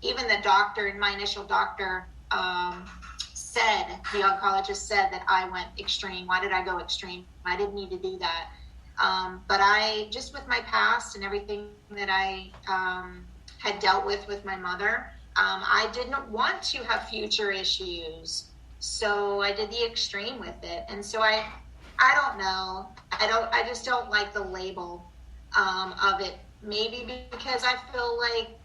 even the doctor, my initial doctor, the oncologist said that I went extreme. Why did I go extreme? I didn't need to do that. But I, just with my past and everything that I had dealt with my mother, I didn't want to have future issues. So I did the extreme with it. And so I don't know. I just don't like the label of it. Maybe because I feel like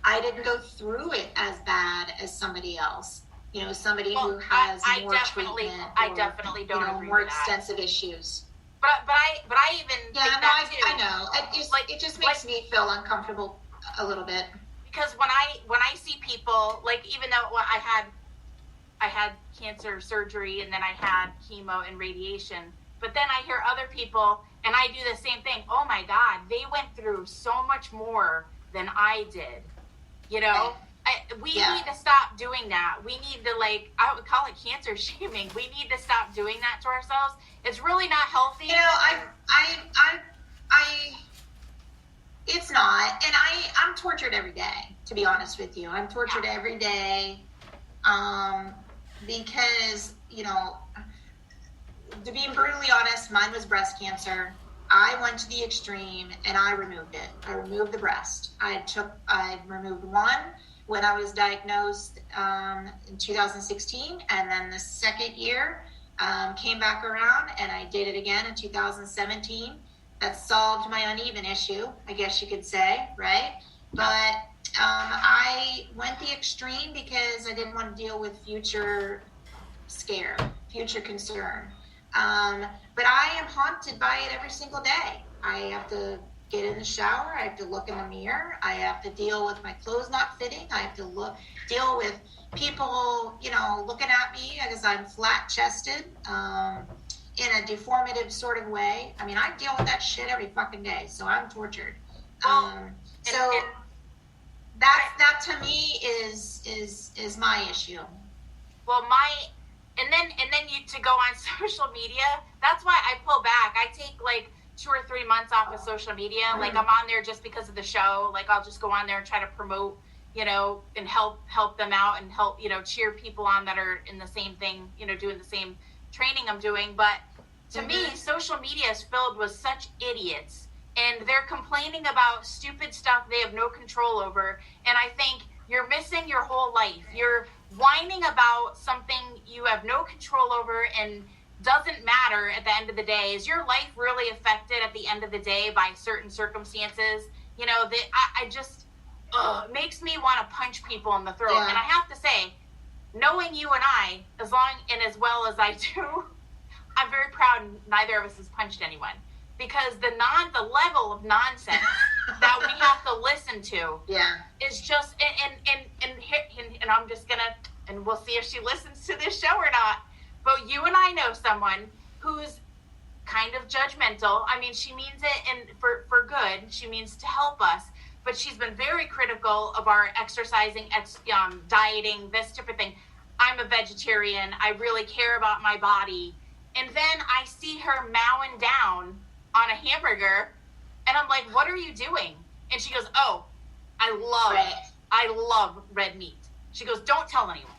I didn't go through it as bad as somebody else. You know, somebody who has more treatment. I definitely don't agree more with that. extensive issues. But I even think that too. I know. It just makes me feel uncomfortable a little bit. Because when I see people, like, even though I had cancer surgery and then I had chemo and radiation, but then I hear other people and I do the same thing. Oh my God, they went through so much more than I did. You know, we need to stop doing that. We need to, like, I would call it cancer shaming. We need to stop doing that to ourselves. It's really not healthy. You know, it's not. And I'm tortured every day, to be honest with you. I'm tortured every day because, you know, to be brutally honest, mine was breast cancer. I went to the extreme and I removed it. I removed the breast. I removed one when I was diagnosed in 2016, and then the second year came back around and I did it again in 2017. That solved my uneven issue, I guess you could say, right? But I went the extreme because I didn't want to deal with future concern. But I am haunted by it every single day. I have to get in the shower. I have to look in the mirror. I have to deal with my clothes not fitting. I have to deal with people, you know, looking at me because I'm flat-chested in a deformative sort of way. I mean, I deal with that shit every fucking day, so I'm tortured. That to me is my issue. Well, and then you to go on social media. That's why I pull back. I take like 2 or 3 months off of social media. Like, I'm on there just because of the show. Like, I'll just go on there and try to promote, you know, and help them out and help, you know, cheer people on that are in the same thing, you know, doing the same training I'm doing. But to me, social media is filled with such idiots, and they're complaining about stupid stuff they have no control over. And I think you're missing your whole life. You're whining about something you have no control over and doesn't matter at the end of the day. Is your life really affected at the end of the day by certain circumstances? You know, that I just, it makes me want to punch people in the throat. Yeah. And I have to say, knowing you and I, as well as I do, I'm very proud neither of us has punched anyone. Because the level of nonsense that we have to listen to is just, and I'm just gonna, and we'll see if she listens to this show or not, but you and I know someone who's kind of judgmental. I mean, she means it for good. She means to help us, but she's been very critical of our exercising, dieting, this type of thing. I'm a vegetarian. I really care about my body. And then I see her mowing down on a hamburger, and I'm like, what are you doing? And she goes, oh, I love red meat. She goes, don't tell anyone.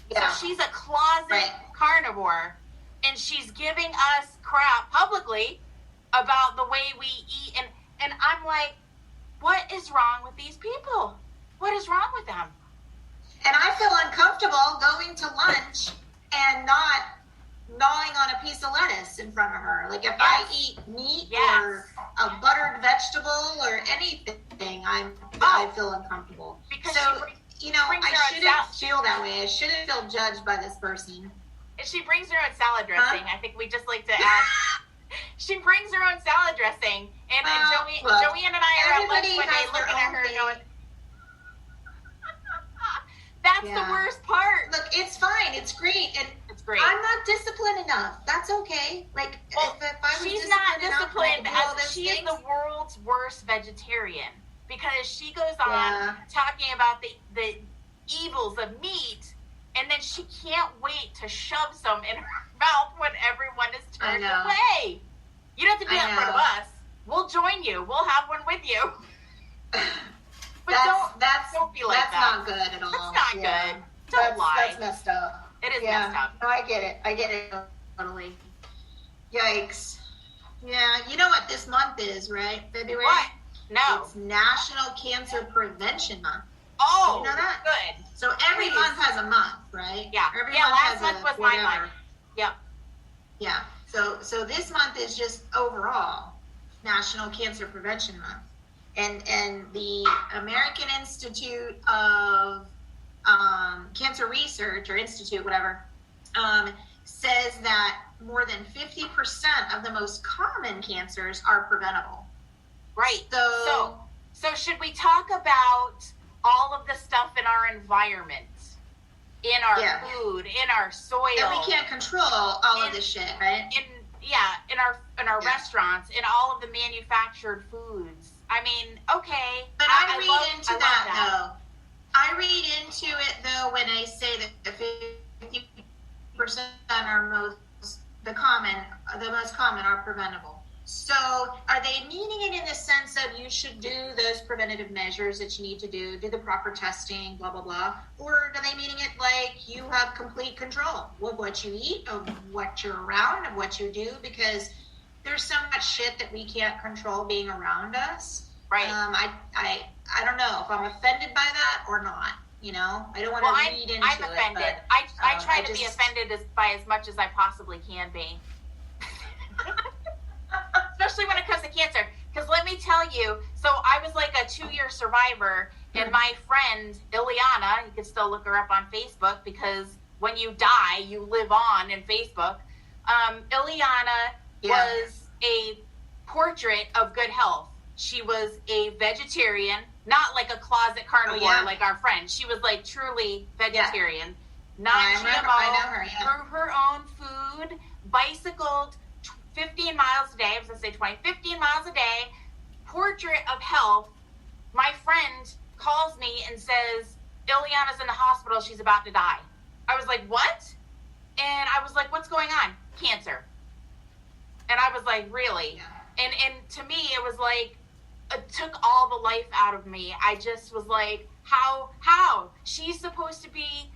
Yeah. So she's a closet carnivore, and she's giving us crap publicly about the way we eat. And I'm like, what is wrong with these people? What is wrong with them? And I feel uncomfortable going to lunch and not gnawing on a piece of lettuce in front of her. Like, if I eat meat or a buttered vegetable or anything, I feel uncomfortable. Because you know, I shouldn't feel that way. I shouldn't feel judged by this person. And she brings her own salad dressing. I think we just like to add. She brings her own salad dressing. And Joann and I are at lunch one day looking at her going, that's the worst part. Look, it's fine. It's great. And it's great. I'm not disciplined enough. That's okay. Like, if I was she's disciplined not disciplined enough, she is the world's worst vegetarian, because she goes on talking about the evils of meat, and then she can't wait to shove some in her mouth when everyone is turned away. You don't have to do that in front of us. We'll join you. We'll have one with you. But don't be like that's that. not good at all. That's not good. Don't lie. That's messed up. It is messed up. No, I get it totally. Yikes. Yeah, you know what this month is, right? February? What? No. It's National Cancer Prevention Month. Oh, you know that? Good. So every month has a month, right? Yeah. Every month last month was whatever. my month. Yep. Yeah. So this month is just overall National Cancer Prevention Month. And the American Institute of Cancer Research, or Institute, whatever, says that more than 50% of the most common cancers are preventable. Right. So should we talk about all of the stuff in our environment, in our food, in our soil? And we can't control all of this shit, right? In our restaurants, in all of the manufactured foods. I mean, okay. But I read into that, though. I read into it, though, when I say that 50% are the most common are preventable. So are they meaning it in the sense of you should do those preventative measures that you need to do the proper testing, blah, blah, blah? Or are they meaning it like you have complete control of what you eat, of what you're around, of what you do? Because there's so much shit that we can't control being around us. Right. I don't know if I'm offended by that or not. You know, I don't want to read into it. I'm offended. I try to be offended by as much as I possibly can be. Especially when it comes to cancer. Because let me tell you, so I was like a 2-year survivor, and my friend, Ileana, you can still look her up on Facebook, because when you die, you live on in Facebook. Ileana was a portrait of good health. She was a vegetarian, not like a closet carnivore like our friend. She was like truly vegetarian, non-GMO, I know her, grew her own food, bicycled 15 miles a day. I was going to say 20, 15 miles a day, portrait of health. My friend calls me and says, Ileana's in the hospital. She's about to die. I was like, what? And I was like, what's going on? Cancer. And I was like, really? Yeah. And to me, it was like, it took all the life out of me. I just was like, how? She's supposed to be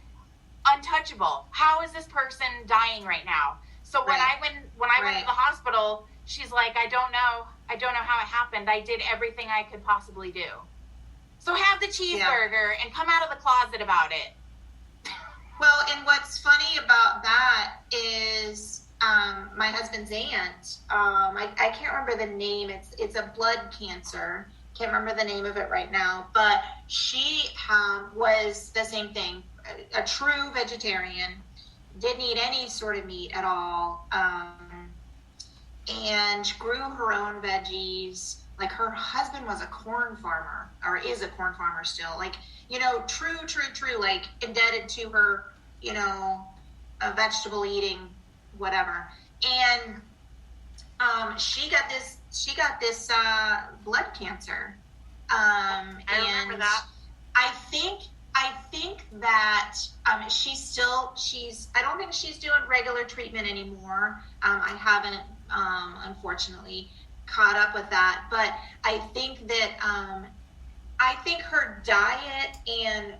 untouchable. How is this person dying right now? So when I went to the hospital, she's like, I don't know how it happened. I did everything I could possibly do. So have the cheeseburger and come out of the closet about it. Well, and what's funny about that is my husband's aunt, I can't remember the name. It's a blood cancer. Can't remember the name of it right now. But she was the same thing, a true vegetarian. Didn't eat any sort of meat at all, and grew her own veggies. Like, her husband was a corn farmer, or is a corn farmer still. Like, you know, true, like, indebted to her, you know, vegetable eating, whatever. And she got this blood cancer. I remember that. I think that I don't think she's doing regular treatment anymore. I haven't, unfortunately, caught up with that. But I think that I think her diet and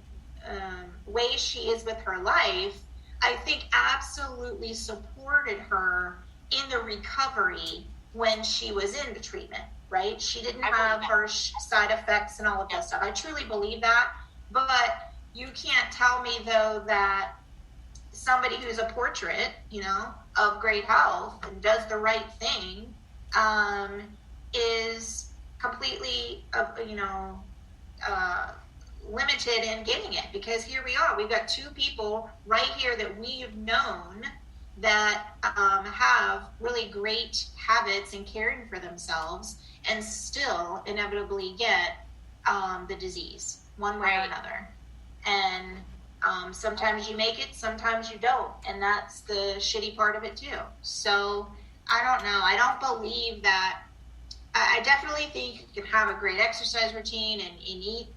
way she is with her life, I think absolutely supported her in the recovery when she was in the treatment, right? She didn't have harsh side effects and all of that stuff. I truly believe that. But you can't tell me, though, that somebody who's a portrait, you know, of great health and does the right thing is completely, limited in getting it. Because here we are. We've got two people right here that we've known that have really great habits in caring for themselves and still inevitably get the disease one way or another. And sometimes you make it, sometimes you don't. And that's the shitty part of it too. So I don't know. I don't believe that. I definitely think you can have a great exercise routine and eat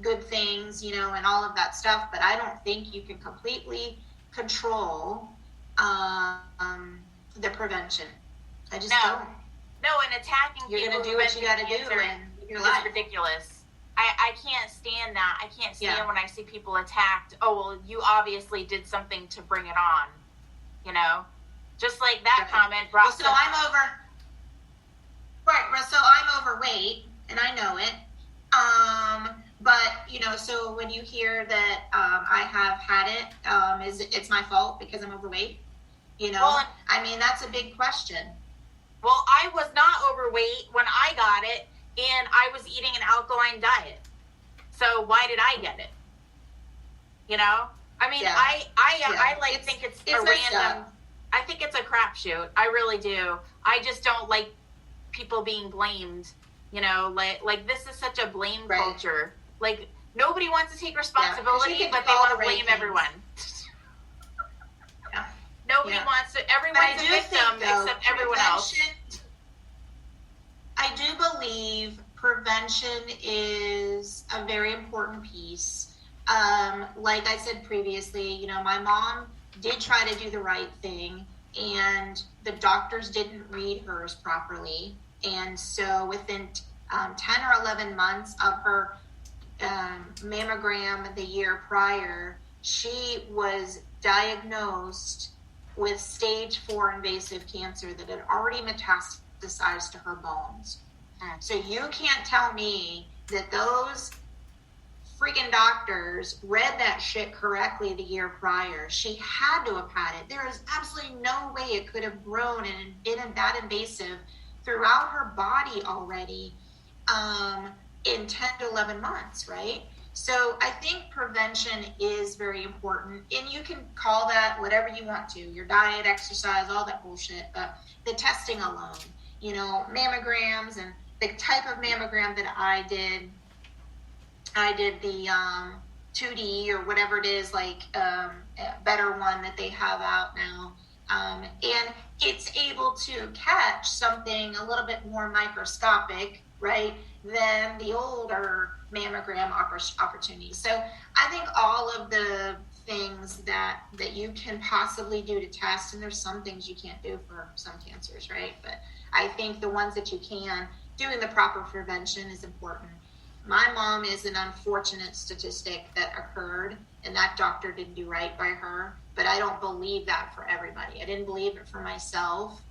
good things, you know, and all of that stuff. But I don't think you can completely control the prevention. I just don't. No, and attacking you're people going to do what you got to do and it's ridiculous. I can't stand that. I can't stand when I see people attacked. Oh, well, you obviously did something to bring it on, you know? Just like that comment brought... Well, so I'm over... Right, so I'm overweight, and I know it. But, you know, so when you hear that I have had it, it's my fault because I'm overweight, you know? Well, I mean, that's a big question. Well, I was not overweight when I got it, and I was eating an alkaline diet. So why did I get it? You know? I mean, I think it's a random... I think it's a crapshoot. I really do. I just don't like people being blamed. You know, like this is such a blame culture. Like, nobody wants to take responsibility, but they want to blame everyone. Nobody wants to. Everyone's a victim except everyone else. I do believe prevention is a very important piece. Like I said previously, you know, my mom did try to do the right thing, and the doctors didn't read hers properly. And so within 10 or 11 months of her mammogram the year prior, she was diagnosed with stage 4 invasive cancer that had already metastasized to her bones. So you can't tell me that those freaking doctors read that shit correctly the year prior. She had to have had it. There is absolutely no way it could have grown and been that invasive throughout her body already in 10 to 11 months, right? So I think prevention is very important, and you can call that whatever you want to, your diet, exercise, all that bullshit, but the testing alone, you know, mammograms and the type of mammogram that I did the 2D or whatever it is, like a better one that they have out now. And it's able to catch something a little bit more microscopic, right, than the older mammogram opportunities. So I think all of the things that you can possibly do to test, and there's some things you can't do for some cancers, right? But I think the ones that you can, doing the proper prevention is important. My mom is an unfortunate statistic that occurred, and that doctor didn't do right by her. But I don't believe that for everybody. I didn't believe it for myself.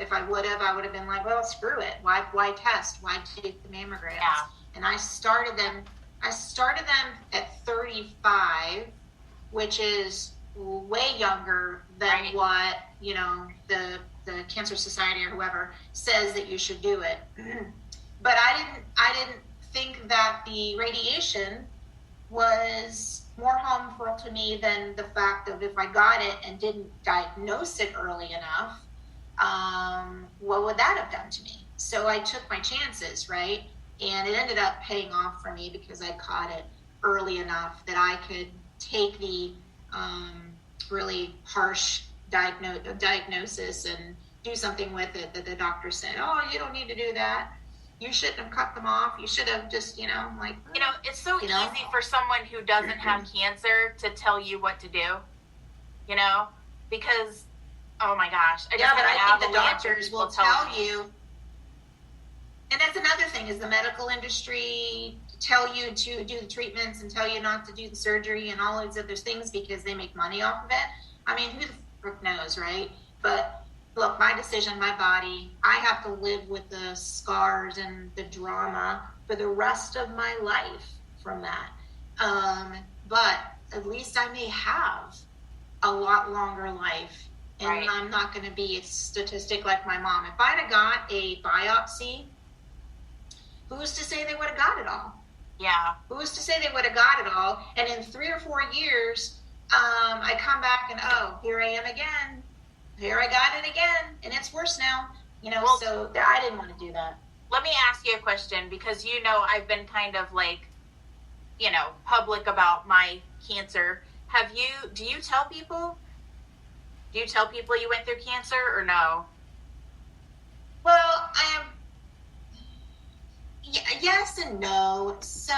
If I would have been like, well, screw it. Why test? Why take the mammograms? Yeah. And I started them at 35, which is way younger than what, you know, the Cancer Society or whoever says that you should do it. But I didn't think that the radiation was more harmful to me than the fact of if I got it and didn't diagnose it early enough, what would that have done to me? So I took my chances, right? And it ended up paying off for me because I caught it early enough that I could take the really harsh diagnosis and do something with it that the doctor said, oh, you don't need to do that. You shouldn't have cut them off. You should have just, you know, like... You know, it's so easy for someone who doesn't have cancer to tell you what to do, you know? Because, oh my gosh. But I think the doctors will tell you... And that's another thing, is the medical industry tell you to do the treatments and tell you not to do the surgery and all these other things because they make money off of it. I mean, who the frick knows, right? But... Look, my decision, my body, I have to live with the scars and the drama for the rest of my life from that. But at least I may have a lot longer life, and I'm not going to be a statistic like my mom. If I'd have got a biopsy, who's to say they would have got it all? Yeah. Who's to say they would have got it all? And in 3 or 4 years, I come back and, oh, here I am again. Here I got it again, and it's worse now. You know, well, so I didn't want to do that. Let me ask you a question, because, you know, I've been kind of like, you know, public about my cancer. Do you tell people? Do you tell people you went through cancer or no? Well, yes and no. So